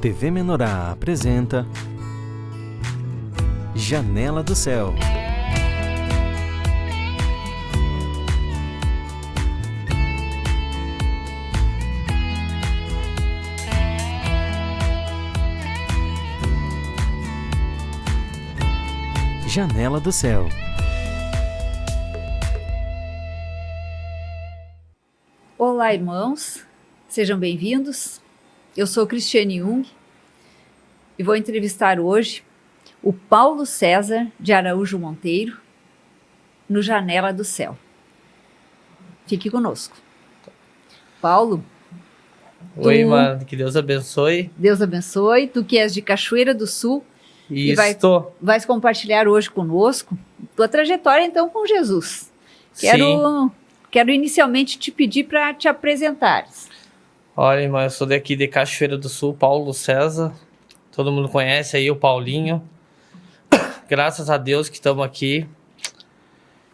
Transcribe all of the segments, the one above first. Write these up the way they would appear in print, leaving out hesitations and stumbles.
TV Menorá apresenta Janela do Céu. Janela do Céu. Olá, irmãos, sejam bem-vindos. Eu sou Cristiane Jung e vou entrevistar hoje o Paulo César de Araújo Monteiro no Janela do Céu. Fique conosco. Paulo. Oi, mano, que Deus abençoe. Deus abençoe. Tu que és de Cachoeira do Sul. Isso. E vais compartilhar hoje conosco tua trajetória, então, com Jesus. Quero inicialmente te pedir para te apresentares. Olha, irmão, eu sou daqui de Cachoeira do Sul, Paulo César. Todo mundo conhece aí o Paulinho. Graças a Deus que estamos aqui.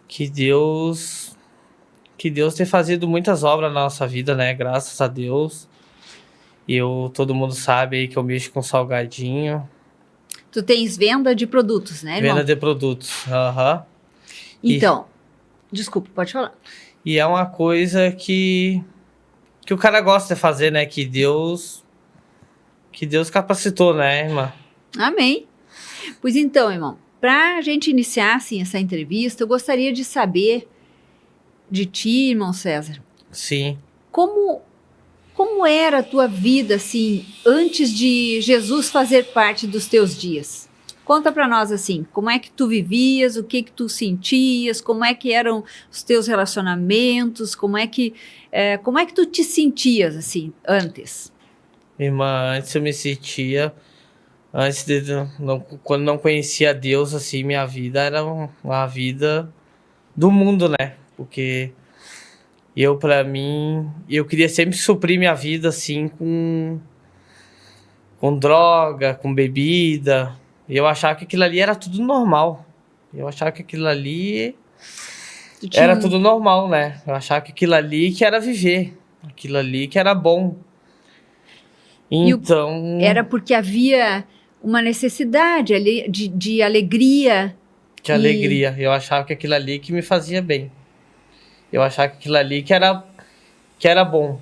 Que Deus tem fazido muitas obras na nossa vida, né? Graças a Deus. Todo mundo sabe aí que eu mexo com salgadinho. Tu tens venda de produtos, né, irmão? Venda de produtos, aham. Então, desculpa, pode falar. E é uma coisa que o cara gosta de fazer, né? Que Deus capacitou, né, irmã? Amém. Pois então, irmão, para a gente iniciar, assim, essa entrevista, eu gostaria de saber de ti, irmão César. Sim. Como era a tua vida, assim, antes de Jesus fazer parte dos teus dias? Conta para nós, assim, como é que tu vivias, o que tu sentias, como é que eram os teus relacionamentos, como é que tu te sentias, assim, antes? Irmã, antes eu me sentia, quando não conhecia Deus, assim, minha vida era uma vida do mundo, né? Porque eu queria sempre suprir minha vida, assim, com droga, com bebida. E eu achava que aquilo ali era tudo normal. Eu achava que aquilo ali era tudo normal, né? Eu achava que aquilo ali que era viver. Aquilo ali que era bom. Então... Era porque havia uma necessidade ali de alegria. De alegria. Eu achava que aquilo ali que me fazia bem. Eu achava que aquilo ali que era bom.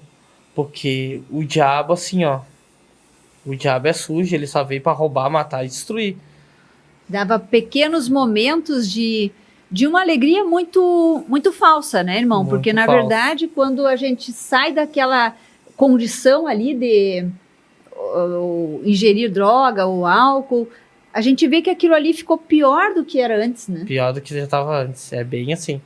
Porque o diabo, assim, ó. O diabo é sujo, ele só veio para roubar, matar e destruir. Dava pequenos momentos de uma alegria muito, muito falsa, né, irmão? Muito porque, na falso. verdade, quando a gente sai daquela condição ali de ingerir droga ou álcool, a gente vê que aquilo ali ficou pior do que era antes, né? Pior do que já estava antes, é bem assim.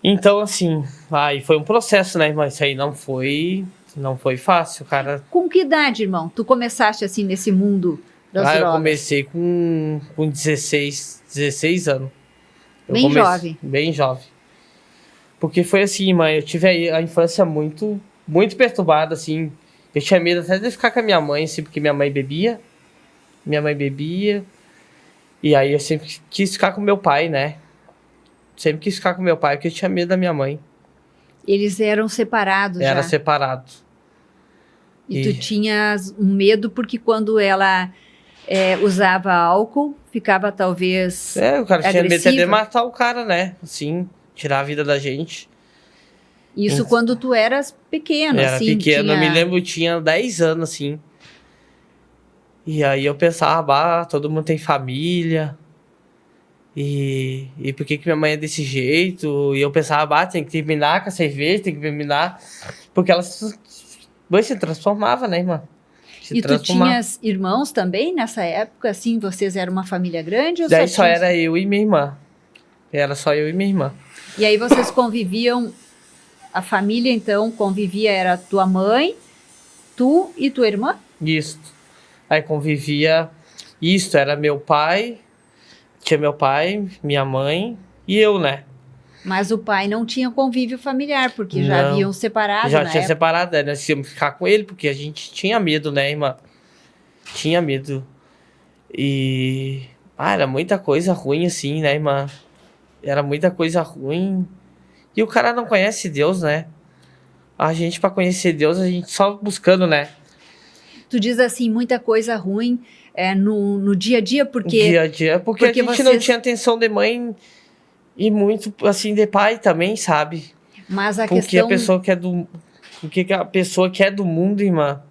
Então, assim, aí foi um processo, né, irmão? Isso aí não foi fácil, cara. Com que idade, irmão, tu começaste assim nesse mundo das drogas? Eu comecei com 16 anos. Jovem. Bem jovem. Porque foi assim, irmã, eu tive a infância muito, muito perturbada, assim. Eu tinha medo até de ficar com a minha mãe, assim, porque minha mãe bebia. E aí eu sempre quis ficar com meu pai, né? Sempre quis ficar com meu pai, porque eu tinha medo da minha mãe. Eles eram separados já? Era separado. E tu tinhas um medo porque quando ela usava álcool, ficava talvez o cara tinha medo agressiva? de matar o cara, né? Assim, tirar a vida da gente. Isso quando tu eras pequeno, Era assim? pequeno, eu me lembro, eu tinha 10 anos, assim. E aí eu pensava, todo mundo tem família. E por que minha mãe é desse jeito? E eu pensava, tem que terminar com a cerveja, tem que terminar. Porque ela se transformava, né, irmã? Tu tinhas irmãos também nessa época? Assim, vocês eram uma família grande? Ou daí só era eu e minha irmã. Era só eu e minha irmã. E aí vocês conviviam, a família então convivia, era tua mãe, tu e tua irmã? Isso. Aí convivia, era meu pai, tinha meu pai, minha mãe e eu, né? Mas o pai não tinha convívio familiar, porque já haviam separado, já tinha separado, né? Nós íamos ficar com ele, porque a gente tinha medo, né, irmã? Tinha medo. E... era muita coisa ruim, assim, né, irmã? Era muita coisa ruim. E o cara não conhece Deus, né? A gente, pra conhecer Deus, a gente só buscando, né? Tu diz assim, muita coisa ruim no dia a dia, porque... Dia a dia, porque a gente não tinha atenção de mãe e muito, assim, de pai também, sabe? Mas a Porque questão... a pessoa que é do... Porque a pessoa que é do mundo, irmã,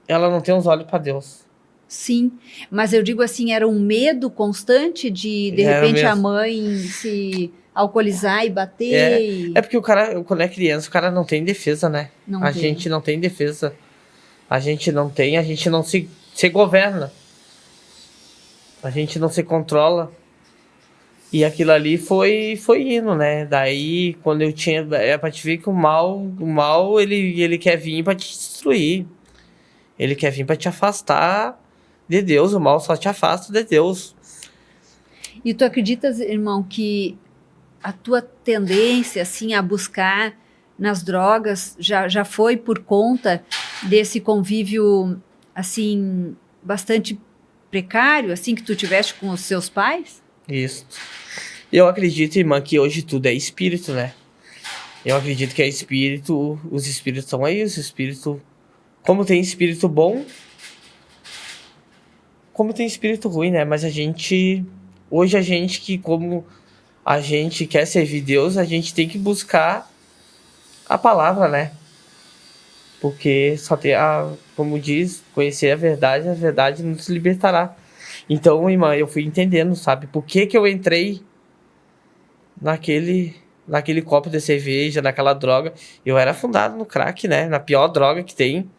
ela não tem os olhos para Deus. Sim, mas eu digo assim, era um medo constante de Era repente, a mesmo. mãe se alcoolizar e bater. É porque o cara, quando é criança, o cara não tem defesa, né? Não A tem. gente não tem defesa. A gente não se governa. A gente não se controla. E aquilo ali foi indo, né? Daí, quando eu tinha... É pra te ver que o mal ele quer vir pra te destruir. Ele quer vir pra te afastar de Deus. O mal só te afasta de Deus. E tu acreditas, irmão, que a tua tendência, assim, a buscar nas drogas já foi por conta desse convívio, assim, bastante precário, assim, que tu tiveste com os seus pais? Isso. Eu acredito, irmã, que hoje tudo é espírito, né? Eu acredito que é espírito, os espíritos estão aí, os espíritos... Como tem espírito bom, como tem espírito ruim, né? Mas hoje a gente que, como a gente quer servir Deus, a gente tem que buscar a palavra, né? Porque só tem como diz, conhecer a verdade nos libertará. Então, irmã, eu fui entendendo, sabe? Por que eu entrei naquele copo de cerveja, naquela droga. Eu era afundado no crack, né? Na pior droga que tem.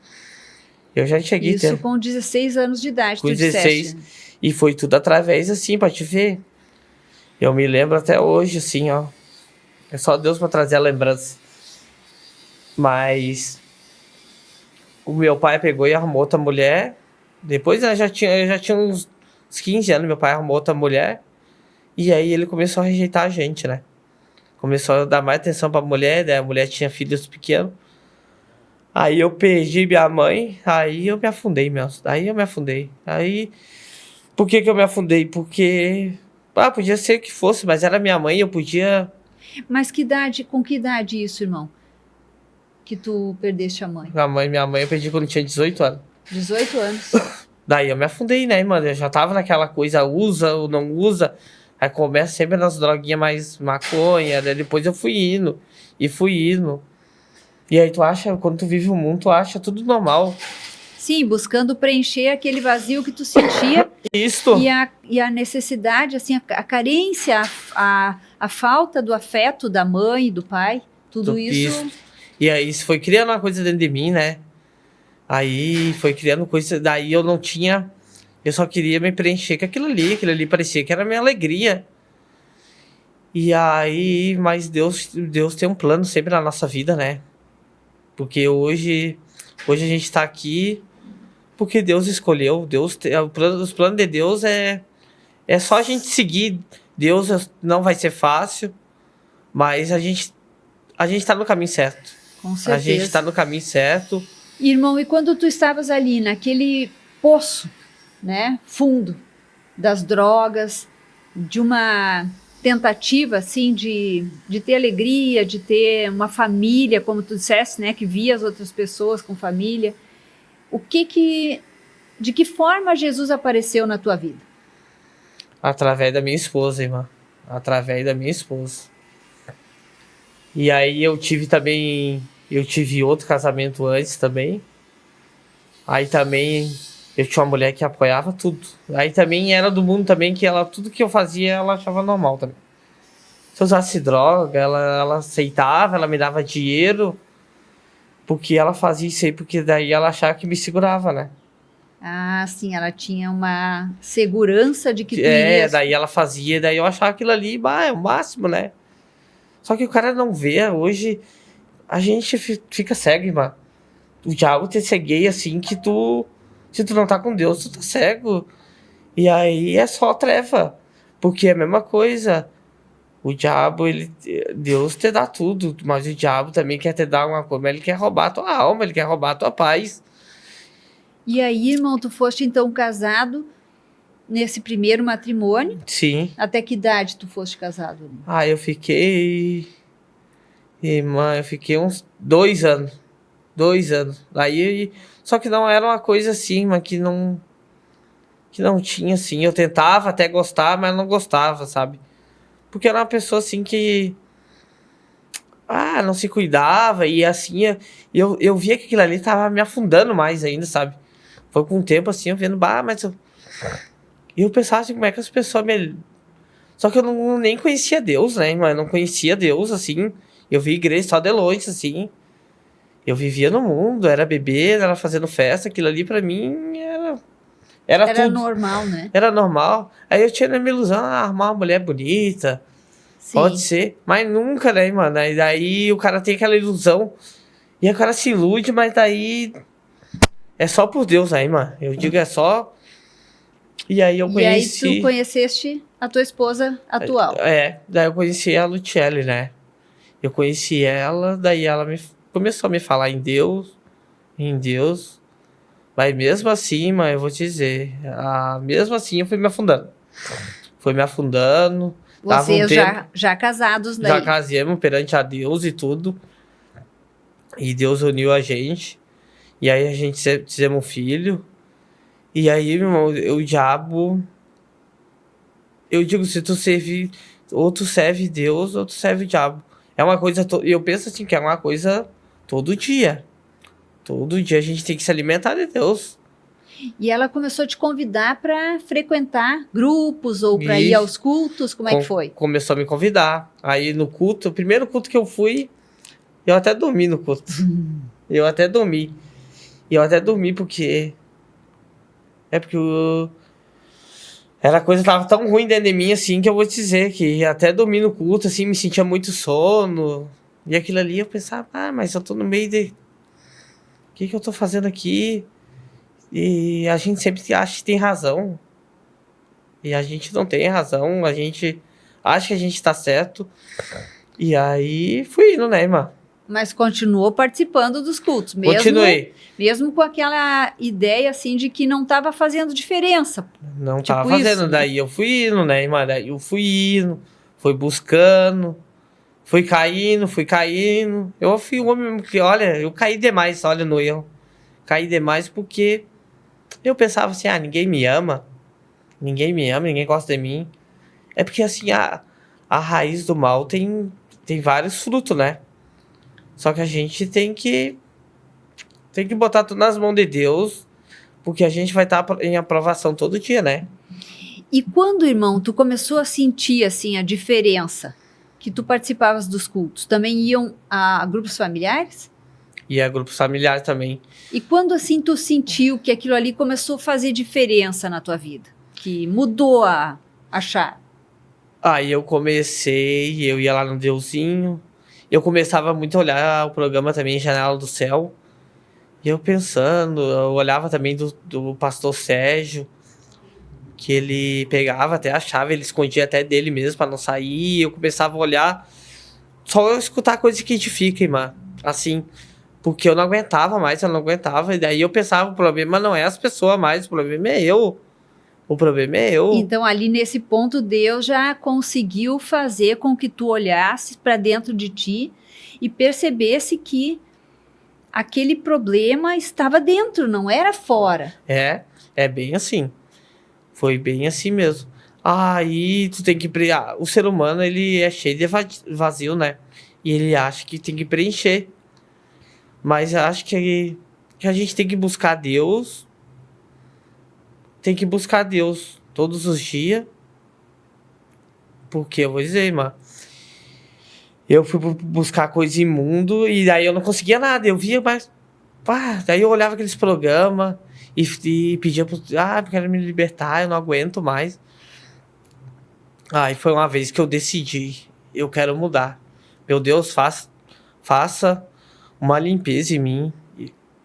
Eu já cheguei Isso com 16 anos de idade, com tu 16. disseste. E foi tudo através, assim, pra te ver. Eu me lembro até hoje, assim, ó. É só Deus pra trazer a lembrança. Mas o meu pai pegou e arrumou outra mulher. Depois eu já tinha uns 15 anos, meu pai arrumou outra mulher. E aí ele começou a rejeitar a gente, né? Começou a dar mais atenção pra mulher, daí a mulher tinha filhos pequenos. Aí eu perdi minha mãe, aí eu me afundei mesmo. Aí eu me afundei. Aí, por que eu me afundei? Porque, podia ser que fosse, mas era minha mãe, eu podia... Mas com que idade isso, irmão? Que tu perdeste a mãe? Minha mãe eu perdi quando eu tinha 18 anos. 18 anos. Daí eu me afundei, né, mano? Eu já tava naquela coisa, usa ou não usa. Aí começa sempre nas droguinhas mais maconha, daí depois eu fui indo. E aí tu acha, quando tu vive o mundo, tu acha tudo normal. Sim, buscando preencher aquele vazio que tu sentia. Isso. E a necessidade, assim, a carência, a falta do afeto da mãe e do pai. Tudo isso. E aí isso foi criando uma coisa dentro de mim, né? Aí foi criando coisa, daí eu não tinha... Eu só queria me preencher com aquilo ali parecia que era a minha alegria. E aí, mas Deus tem um plano sempre na nossa vida, né? Porque hoje a gente tá aqui porque Deus escolheu, os planos de Deus é só a gente seguir. Deus não vai ser fácil, mas a gente tá no caminho certo. Com certeza. A gente tá no caminho certo. Irmão, e quando tu estavas ali naquele poço, né, fundo das drogas, de uma tentativa, assim, de ter alegria, de ter uma família, como tu disseste, né, que via as outras pessoas com família, de que forma Jesus apareceu na tua vida? Através da minha esposa, irmã. Através da minha esposa. E aí eu tive outro casamento antes também. Aí também eu tinha uma mulher que apoiava tudo. Aí também era do mundo também que tudo que eu fazia ela achava normal também. Se eu usasse droga, ela aceitava, ela me dava dinheiro. Porque ela fazia isso aí, porque daí ela achava que me segurava, né? Ah, sim, ela tinha uma segurança de que tu irias... daí ela fazia, daí eu achava aquilo ali, é o máximo, né? Só que o cara não vê, hoje a gente fica cego, irmão. O diabo te cegueia assim que se tu não tá com Deus, tu tá cego. E aí é só treva, porque é a mesma coisa. O diabo, Deus te dá tudo, mas o diabo também quer te dar uma coisa, mas ele quer roubar a tua alma, ele quer roubar a tua paz. E aí, irmão, tu foste então casado nesse primeiro matrimônio? Sim. Até que idade tu foste casado? Eu fiquei... Irmã, eu fiquei uns 2 anos. 2 anos. Daí, só que não era uma coisa assim, mas que não tinha, assim. Eu tentava até gostar, mas não gostava, sabe? Porque era uma pessoa, assim, que... não se cuidava. E, assim, eu via que aquilo ali tava me afundando mais ainda, sabe? Foi com o tempo, assim, eu vendo... mas eu... E eu pensava assim, como é que as pessoas me... Só que eu nem conhecia Deus, né, mano? Eu não conhecia Deus, assim. Eu vi igreja só de longe, assim. Eu vivia no mundo, era bebê, era fazendo festa. Aquilo ali, pra mim, era Era tudo. normal, né? Era normal. Aí eu tinha a minha ilusão, arrumar uma mulher bonita, Sim. pode ser. Mas nunca, né, mano? Aí daí o cara tem aquela ilusão. E o cara se ilude, mas daí... É só por Deus aí, mano. Eu digo, é só... E aí eu conheci... E aí tu conheceste a tua esposa atual. Daí eu conheci a Luciele, né? Eu conheci ela, daí ela começou a me falar em Deus. Mas mesmo assim, eu vou te dizer, mesmo assim eu fui me afundando. Dava Vocês tempo, já casados daí. já casamos perante a Deus e tudo. E Deus uniu a gente. E aí a gente fizemos um filho. E aí, meu irmão, o diabo... Eu digo, se tu serve... Ou tu serve Deus, ou tu serve o diabo. É uma coisa... Eu penso assim, que é uma coisa todo dia. Todo dia a gente tem que se alimentar de Deus. E ela começou a te convidar para frequentar grupos ou para ir Isso. aos cultos? Como é que foi? Começou a me convidar. Aí no culto, o primeiro culto que eu fui, eu até dormi no culto. Eu até dormi. E eu até dormi porque... porque a coisa tava tão ruim dentro de mim, assim, que eu vou te dizer que até dormi no culto, assim, me sentia muito sono. E aquilo ali eu pensava, mas eu tô no meio de... O que eu tô fazendo aqui? E a gente sempre acha que tem razão. E a gente não tem razão, a gente acha que a gente tá certo. E aí fui indo, né, irmã? Mas continuou participando dos cultos, Continuei. mesmo com aquela ideia assim de que não estava fazendo diferença. Não Tipo tava fazendo, isso, né? daí eu fui indo, né, irmã? Daí eu fui indo, fui buscando, fui caindo. Eu fui um homem que, olha, eu caí demais, olha, no erro. Caí demais porque eu pensava assim, ninguém me ama, ninguém gosta de mim. É porque, assim, a raiz do mal tem vários frutos, né? Só que a gente tem que botar tudo nas mãos de Deus, porque a gente vai estar em aprovação todo dia, né? E quando, irmão, tu começou a sentir assim a diferença que tu participavas dos cultos, também iam a grupos familiares? E a grupos familiares também. E quando assim tu sentiu que aquilo ali começou a fazer diferença na tua vida? Que mudou a chave? Aí eu ia lá no Deusinho. Eu começava muito a olhar o programa também, Janela do Céu. E eu pensando, eu olhava também do pastor Sérgio, que ele pegava até a chave, ele escondia até dele mesmo pra não sair. Eu começava a olhar, só eu escutar coisa que edifica, irmã. Assim, porque eu não aguentava mais, E daí eu pensava, o problema não é as pessoas mais, o problema é eu. O problema é eu. Então, ali nesse ponto, Deus já conseguiu fazer com que tu olhasse para dentro de ti e percebesse que aquele problema estava dentro, não era fora. É bem assim. Foi bem assim mesmo. Aí tu tem que... O ser humano, ele é cheio de vazio, né? E ele acha que tem que preencher. Mas eu acho que a gente tem que buscar Deus. Tem que buscar Deus todos os dias. Porque eu vou dizer, irmã, eu fui buscar coisa imundo e daí eu não conseguia nada. Eu via, mas... daí eu olhava aqueles programas e pedia eu quero me libertar, eu não aguento mais. E foi uma vez que eu decidi, eu quero mudar. Meu Deus, faça uma limpeza em mim.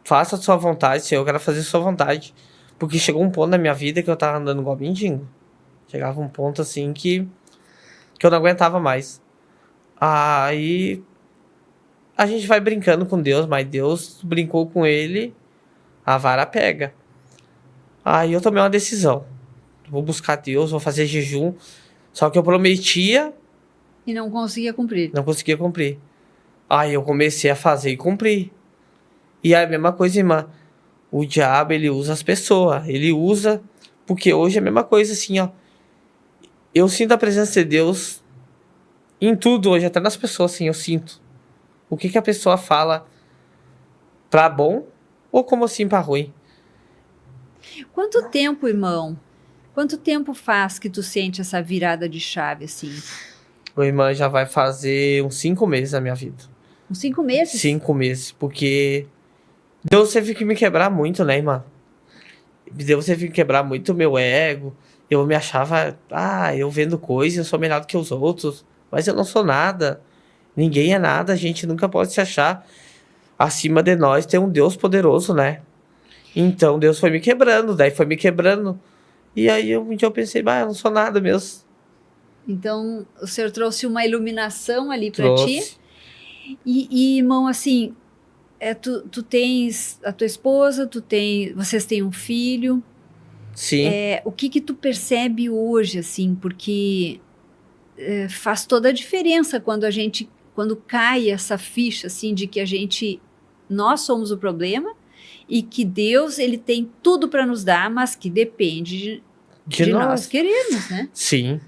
Faça a sua vontade, Senhor, eu quero fazer a sua vontade. Porque chegou um ponto na minha vida que eu tava andando igual mendigo. Chegava um ponto assim que eu não aguentava mais. Aí a gente vai brincando com Deus, mas Deus brincou com ele, a vara pega. Aí eu tomei uma decisão. Vou buscar Deus, vou fazer jejum. Só que eu prometia... E não conseguia cumprir. Não conseguia cumprir. Aí eu comecei a fazer e cumprir. E é a mesma coisa, irmã. O diabo, ele usa as pessoas. Ele usa... Porque hoje é a mesma coisa, assim, ó. Eu sinto a presença de Deus em tudo hoje, até nas pessoas, assim, eu sinto. O que a pessoa fala pra bom ou como assim pra ruim. Quanto tempo, irmão? Quanto tempo faz que tu sente essa virada de chave, assim? O irmão já vai fazer uns 5 meses na minha vida. Uns 5 meses? 5 meses, porque Deus teve que me quebrar muito, né, irmã? Deus teve que quebrar muito o meu ego. Eu me achava, eu vendo coisas, eu sou melhor do que os outros. Mas eu não sou nada. Ninguém é nada, a gente nunca pode se achar. Acima de nós tem um Deus poderoso, né? Então Deus foi me quebrando, daí foi me quebrando. E aí um dia eu pensei, eu não sou nada mesmo. Então o Senhor trouxe uma iluminação ali para Trouxe. ti. E irmão, assim, tu tens a tua esposa, vocês têm um filho. Sim. O que tu percebe hoje, assim, porque faz toda a diferença quando cai essa ficha, assim, de que nós somos o problema e que Deus, ele tem tudo para nos dar, mas que depende de nós querermos, né? Sim.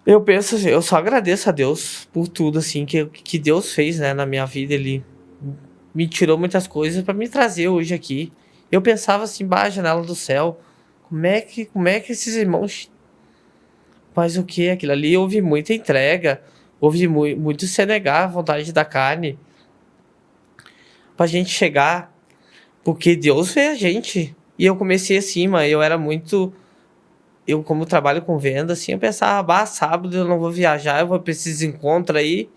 Eu penso, eu só agradeço a Deus por tudo, assim, que Deus fez, né, na minha vida. Ele me tirou muitas coisas para me trazer hoje aqui. Eu pensava assim, janela do céu, como é que esses irmãos faz o que? Aquilo ali houve muita entrega, houve muito se negar à vontade da carne pra gente chegar, porque Deus vê a gente. E eu comecei assim, eu como trabalho com venda, assim, eu pensava, sábado eu não vou viajar, eu vou pra esses encontros aí,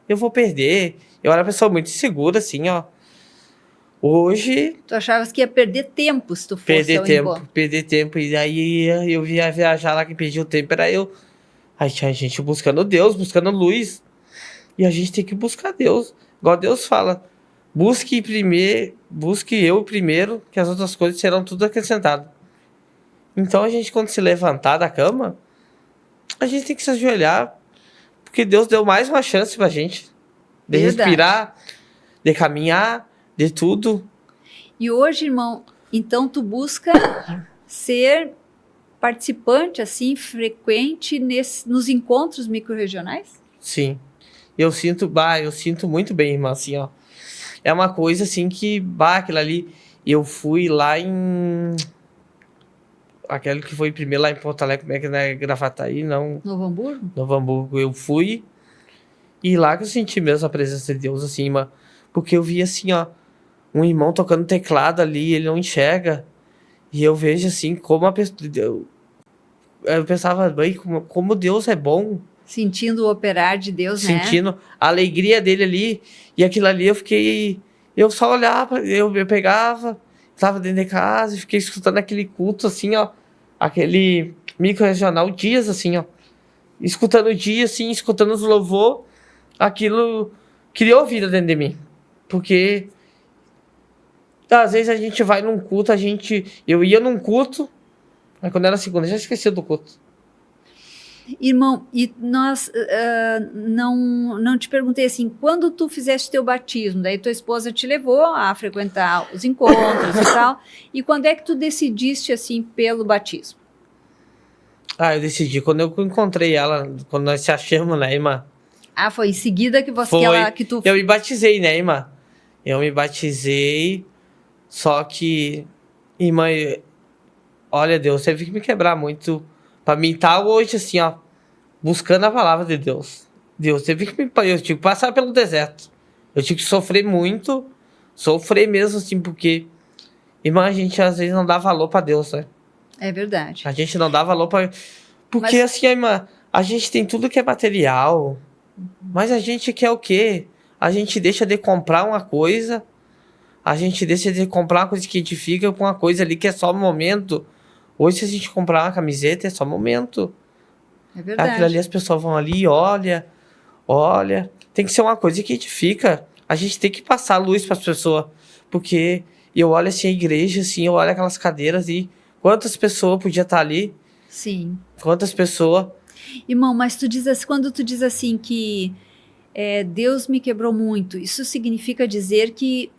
eu vou perder. Eu era uma pessoa muito insegura, assim, ó. Hoje... Tu achavas que ia perder tempo se tu fosse ao encontro. Perder tempo. E aí eu ia viajar lá, que perdia o tempo era eu. Aí tinha gente buscando Deus, buscando luz. E a gente tem que buscar Deus. Igual Deus fala, busque eu primeiro, que as outras coisas serão tudo acrescentado. Então a gente, quando se levantar da cama, a gente tem que se ajoelhar, porque Deus deu mais uma chance pra gente. De respirar, de caminhar, de tudo. E hoje, irmão, então tu busca ser participante, assim, frequente nos encontros microrregionais? Sim. Eu sinto muito bem, irmã, assim, ó. É uma coisa, assim, que, aquilo ali, eu fui lá em... Aquele que foi primeiro lá em Porto Alegre, como é que não é Gravataí, não... Novo Hamburgo? Novo Hamburgo, eu fui, e lá que eu senti mesmo a presença de Deus, assim, irmã, porque eu vi, assim, ó, um irmão tocando teclado ali, ele não enxerga, e eu vejo, assim, como a pessoa... Eu pensava, como Deus é bom. Sentindo o operar de Deus, né? Sentindo a alegria dele ali. E aquilo ali eu só olhava, eu pegava, estava dentro de casa e fiquei escutando aquele culto, assim, ó. Aquele micro-regional, dias, assim, ó. Escutando o dia, assim, escutando os louvor. Aquilo criou vida dentro de mim. Porque às vezes a gente vai num culto, eu ia num culto, mas quando era segunda, eu já esqueci do culto. Irmão, e nós não te perguntei assim, quando tu fizeste teu batismo, daí tua esposa te levou a frequentar os encontros e tal, e quando é que tu decidiste assim pelo batismo? Eu decidi quando eu encontrei ela, quando nós se achamos, né, irmã? Foi em seguida que tu... Eu me batizei, né, irmã? Eu me batizei, só que, irmã, olha, Deus teve que me quebrar muito pra mim estar hoje, assim, ó, buscando a palavra de Deus. Deus teve que eu tive que passar pelo deserto. Eu tive que sofrer muito, sofrer mesmo, assim, porque, irmã, a gente às vezes não dá valor pra Deus, né? É verdade. A gente não dá valor pra... Porque, assim, irmã, a gente tem tudo que é material, mas a gente quer o quê? A gente deixa de comprar uma coisa, a gente deixa de comprar uma coisa que edifica com uma coisa ali que é só um momento. Hoje, se a gente comprar uma camiseta, é só momento. É verdade. Aquilo ali, as pessoas vão ali e olha. Tem que ser uma coisa que edifica. A gente tem que passar luz para as pessoas. Porque eu olho assim a igreja, assim, eu olho aquelas cadeiras e quantas pessoas podiam estar ali? Sim. Quantas pessoas? Irmão, mas quando tu diz assim que Deus me quebrou muito, isso significa dizer que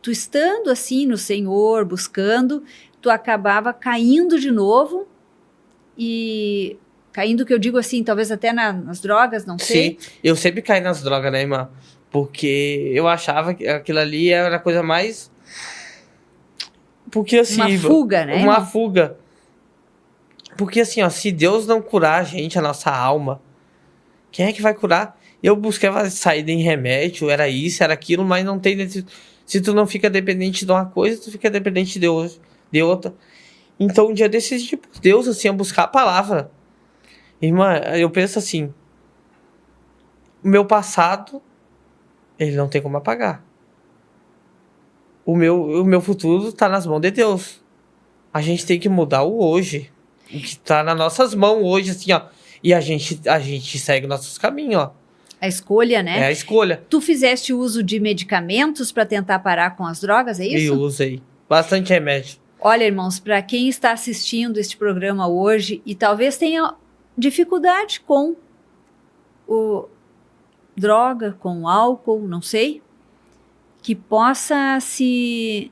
tu estando assim no Senhor, buscando, tu acabava caindo de novo e caindo, que eu digo assim, talvez até nas drogas, não sei. Sim, eu sempre caí nas drogas, né, irmã? Porque eu achava que aquilo ali era a coisa mais... Porque assim... Uma fuga, né, Uma irmão? fuga. Porque assim, ó, se Deus não curar a gente, a nossa alma, quem é que vai curar? Eu buscava saída em remédio, era isso, era aquilo, mas não tem... Se tu não fica dependente de uma coisa, tu fica dependente de outra. Então, um dia desses, tipo, Deus, assim, a buscar a palavra. Irmã, eu penso assim, o meu passado, ele não tem como apagar. O meu futuro tá nas mãos de Deus. A gente tem que mudar o hoje. O que tá nas nossas mãos hoje, assim, ó. E a gente segue nossos caminhos, ó. A escolha, É né? a escolha. Tu fizeste uso de medicamentos para tentar parar com as drogas, é E isso? usei. Bastante remédio. Olha, irmãos, para quem está assistindo este programa hoje e talvez tenha dificuldade com o droga, com o álcool, não sei, que possa se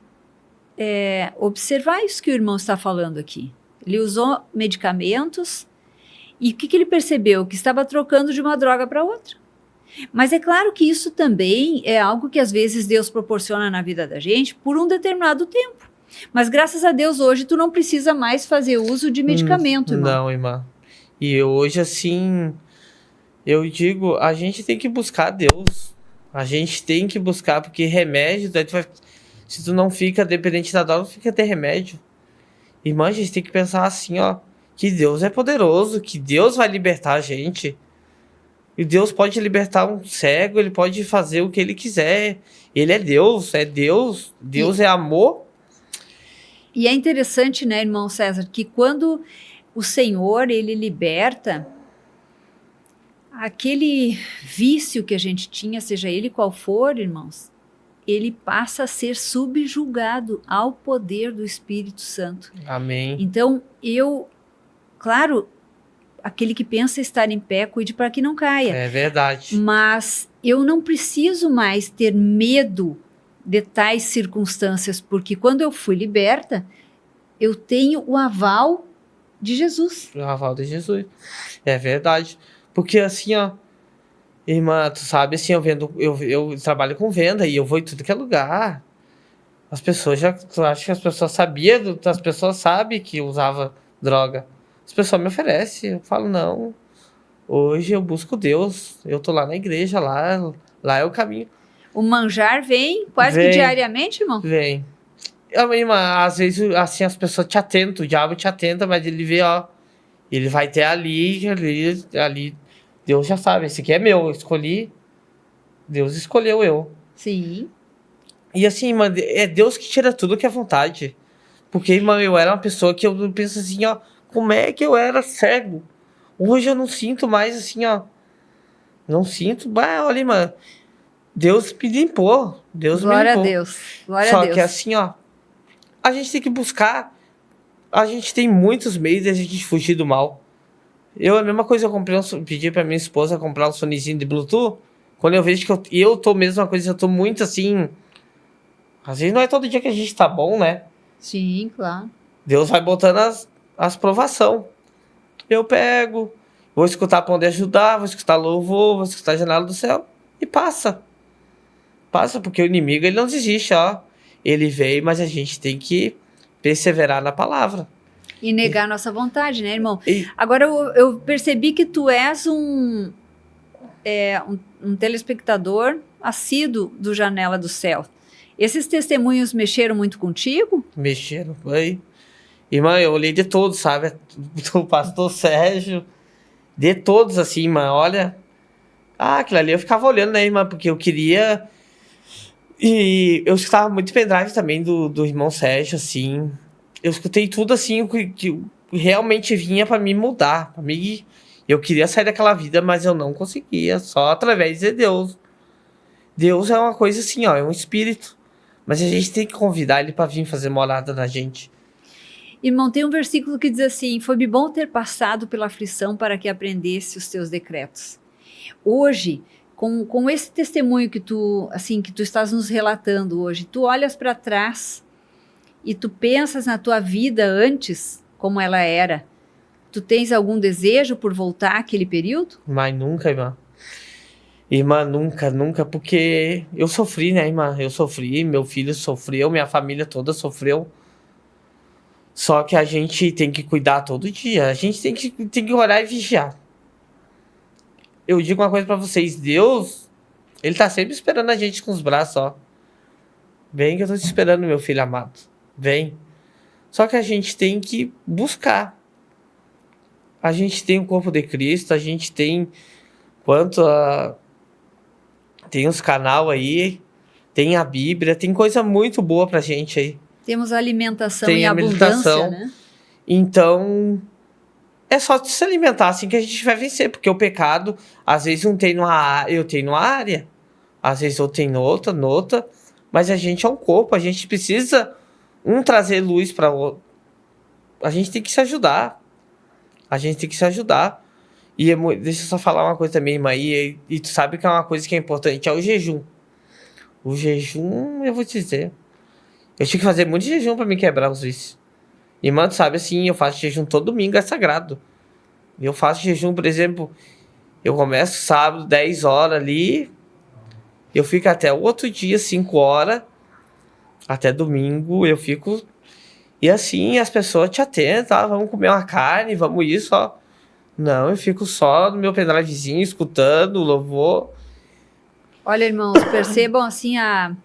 observar isso que o irmão está falando aqui. Ele usou medicamentos e o que ele percebeu? Que estava trocando de uma droga para outra. Mas é claro que isso também é algo que às vezes Deus proporciona na vida da gente por um determinado tempo. Mas graças a Deus hoje tu não precisa mais fazer uso de medicamento, irmão. Não, irmã. E hoje, assim, eu digo, a gente tem que buscar Deus. A gente tem que buscar, porque remédio, daí se tu não fica dependente da droga, tu fica ter remédio. Irmã, a gente tem que pensar assim, ó, que Deus é poderoso, que Deus vai libertar a gente. E Deus pode libertar um cego, ele pode fazer o que ele quiser. Ele é Deus, Deus é amor. E é interessante, né, irmão César, que quando o Senhor, ele liberta aquele vício que a gente tinha, seja ele qual for, irmãos, ele passa a ser subjugado ao poder do Espírito Santo. Amém. Então, claro, aquele que pensa estar em pé, cuide para que não caia. É verdade. Mas eu não preciso mais ter medo de tais circunstâncias, porque quando eu fui liberta, eu tenho o aval de Jesus. O aval de Jesus. É verdade. Porque assim, ó, irmã, tu sabe, assim, eu trabalho com venda e eu vou em tudo que é lugar. As pessoas tu acha que as pessoas sabiam, as pessoas sabem que eu usava droga. As pessoas me oferecem, eu falo, não, hoje eu busco Deus, eu tô lá na igreja, lá é o caminho. O manjar vem quase que diariamente, irmão? Vem. Irmã, às vezes, assim, as pessoas te atentam, o diabo te atenta, mas ele vê, ó, ele vai ter ali, Deus já sabe, esse aqui é meu, eu escolhi, Deus escolheu eu. Sim. E assim, irmã, é Deus que tira tudo que é vontade. Porque, irmã, eu era uma pessoa que eu penso assim, ó, como é que eu era cego? Hoje eu não sinto mais assim, ó. Não sinto. Bah, olha, irmã, Deus me limpou. Deus me Glória a limpou. Deus. Glória a Só Deus. que assim, ó, a gente tem que buscar. A gente tem muitos meios de a gente fugir do mal. A mesma coisa, pedi pra minha esposa comprar um fonezinho de Bluetooth. Quando eu vejo que eu tô mesma coisa, eu tô muito assim. Às vezes não é todo dia que a gente tá bom, né? Sim, claro. Deus vai botando as provação. Eu pego, vou escutar Pão de Ajudar, vou escutar louvor, vou escutar Janela do Céu. E passa. Passa, porque o inimigo, ele não desiste, ó. Ele veio, mas a gente tem que perseverar na palavra. E negar nossa vontade, né, irmão? E- Agora, eu percebi que tu és um telespectador assíduo do Janela do Céu. Esses testemunhos mexeram muito contigo? Mexeram, foi. Irmã, eu olhei de todos, sabe? Do pastor Sérgio, de todos, assim, irmã, olha. Ah, aquilo ali eu ficava olhando, né, irmã? Porque eu queria. E eu escutava muito pendrive também do irmão Sérgio, assim. Eu escutei tudo, assim, o que realmente vinha pra me mudar. Eu queria sair daquela vida, mas eu não conseguia, só através de Deus. Deus é uma coisa assim, ó, é um espírito. Mas a gente tem que convidar ele pra vir fazer morada na gente. Irmão, tem um versículo que diz assim: foi-me bom ter passado pela aflição para que aprendesse os teus decretos. Hoje, Com esse testemunho que tu estás nos relatando hoje, tu olhas para trás e tu pensas na tua vida antes, como ela era. Tu tens algum desejo por voltar àquele período? Mas nunca, irmã. Irmã, nunca, porque eu sofri, né, irmã? Eu sofri, meu filho sofreu, minha família toda sofreu. Só que a gente tem que cuidar todo dia. A gente tem que orar e vigiar. Eu digo uma coisa pra vocês. Deus, Ele tá sempre esperando a gente com os braços, ó. Vem que eu tô te esperando, meu filho amado. Vem. Só que a gente tem que buscar. A gente tem o corpo de Cristo, a gente tem... Tem os canal aí, tem a Bíblia, tem coisa muito boa pra gente aí. Temos alimentação Tem e a abundância, meditação. né? Então, é só se alimentar assim que a gente vai vencer. Porque o pecado, às vezes eu tenho numa área, às vezes eu tenho noutra. Mas a gente é um corpo, a gente precisa trazer luz para o outro. A gente tem que se ajudar. E deixa eu só falar uma coisa também, irmã. E tu sabe que é uma coisa que é importante, é o jejum. O jejum, eu vou te dizer. Eu tinha que fazer muito jejum para me quebrar os vícios. Irmã, tu sabe assim, eu faço jejum todo domingo, é sagrado. Eu faço jejum, por exemplo, eu começo sábado, 10 horas ali, eu fico até o outro dia, 5 horas, até domingo, eu fico... E assim, as pessoas te atentam, vamos comer uma carne, vamos isso, ó. Não, eu fico só no meu pendrivezinho, escutando o louvor. Olha, irmãos, percebam assim a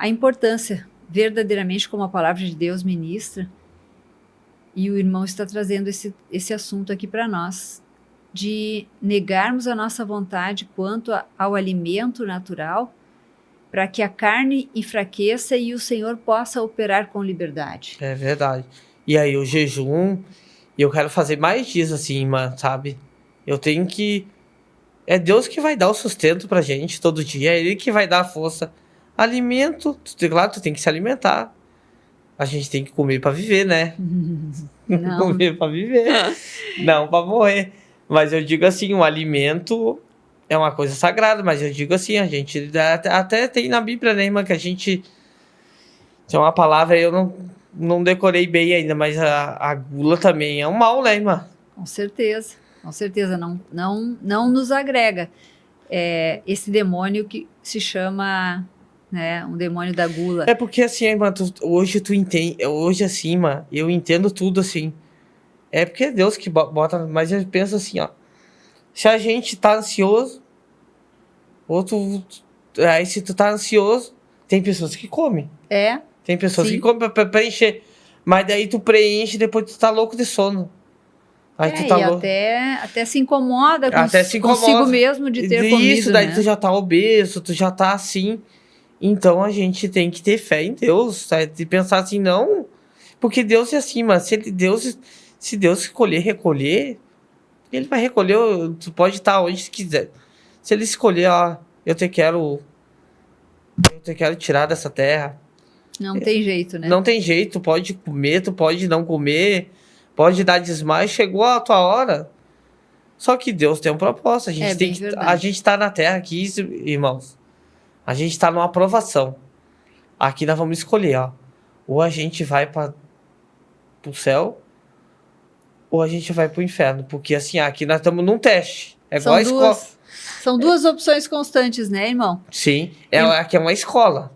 importância, verdadeiramente, como a palavra de Deus ministra. E o irmão está trazendo esse assunto aqui para nós, de negarmos a nossa vontade quanto ao alimento natural, para que a carne enfraqueça e o Senhor possa operar com liberdade. É verdade. E aí o jejum, e eu quero fazer mais dias assim, irmã, sabe? Eu tenho que... É Deus que vai dar o sustento pra gente todo dia, é Ele que vai dar a força. Alimento, claro, tu tem que se alimentar. A gente tem que comer pra viver, né? Não. Comer pra viver, não pra morrer. Mas eu digo assim, o alimento é uma coisa sagrada, mas eu digo assim, a gente até tem na Bíblia, né, irmã, que a gente... Tem uma palavra, eu não decorei bem ainda, mas a gula também é um mal, né, irmã? Com certeza, não nos agrega. Esse demônio que se chama, né, um demônio da gula. É porque assim, irmã, hoje tu entende, hoje assim, irmã, eu entendo tudo assim. É porque é Deus que bota, mas eu penso assim, ó. Se a gente tá ansioso, aí se tu tá ansioso, tem pessoas que comem. Tem pessoas Sim. que comem pra preencher. Mas daí tu preenche e depois tu tá louco de sono. Aí tu tá e louco. até se incomoda, consigo mesmo de ter comido, isso, daí né? tu já tá obeso, tu já tá assim. Então a gente tem que ter fé em Deus, sabe? De pensar assim, não. Porque Deus é assim, mas se Deus escolher recolher, Ele vai recolher, tu pode estar onde quiser. Se Ele escolher, ó, eu te quero tirar dessa terra. Não tem jeito, né? Não tem jeito, tu pode comer, tu pode não comer, pode dar desmaio, chegou a tua hora. Só que Deus tem um propósito, a gente tá na terra aqui, irmãos. A gente tá numa aprovação. Aqui nós vamos escolher, ó. Ou a gente vai pro céu, ou a gente vai pro inferno. Porque assim, aqui nós estamos num teste. É igual a escola. São duas opções constantes, né, irmão? Sim, aqui é uma escola.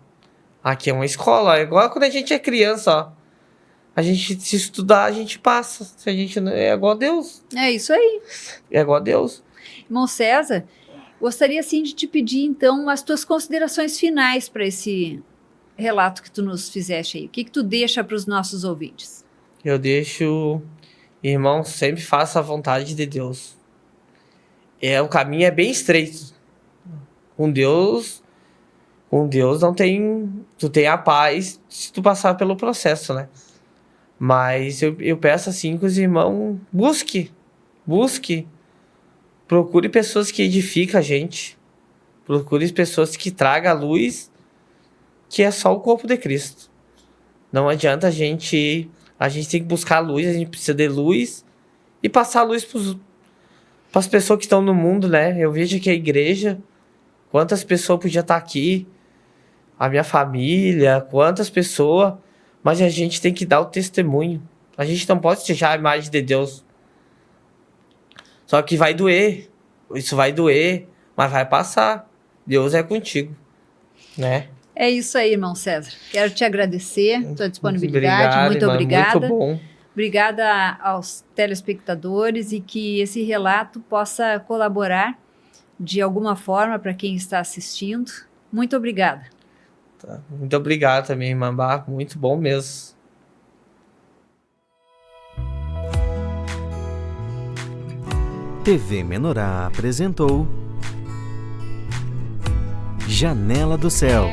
Aqui é uma escola, é igual quando a gente é criança, ó. A gente, se estudar, a gente passa. Se a gente não, é igual a Deus. É isso aí. É igual a Deus. Irmão César, gostaria sim de te pedir, então, as tuas considerações finais para esse relato que tu nos fizeste aí. O que tu deixa para os nossos ouvintes? Eu deixo, irmão, sempre faça a vontade de Deus. O caminho é bem estreito. Com Deus não tem... Tu tem a paz se tu passar pelo processo, né? Mas eu peço assim que os irmãos busque. Procure pessoas que edificam a gente. Procure pessoas que tragam a luz, que é só o corpo de Cristo. Não adianta a gente tem que buscar a luz, a gente precisa de luz e passar a luz para as pessoas que estão no mundo, né? Eu vejo que a igreja, quantas pessoas podiam estar aqui, a minha família, quantas pessoas, mas a gente tem que dar o testemunho. A gente não pode deixar a imagem de Deus. Só que vai doer, isso vai doer, mas vai passar. Deus é contigo, né? É isso aí, irmão César. Quero te agradecer tua disponibilidade. Obrigado, Muito irmã, obrigada. Muito bom. Obrigada aos telespectadores e que esse relato possa colaborar de alguma forma para quem está assistindo. Muito obrigada. Tá. Muito obrigado também, irmã Bá. Muito bom mesmo. TV Menorá apresentou Janela do Céu.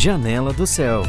Janela do Céu.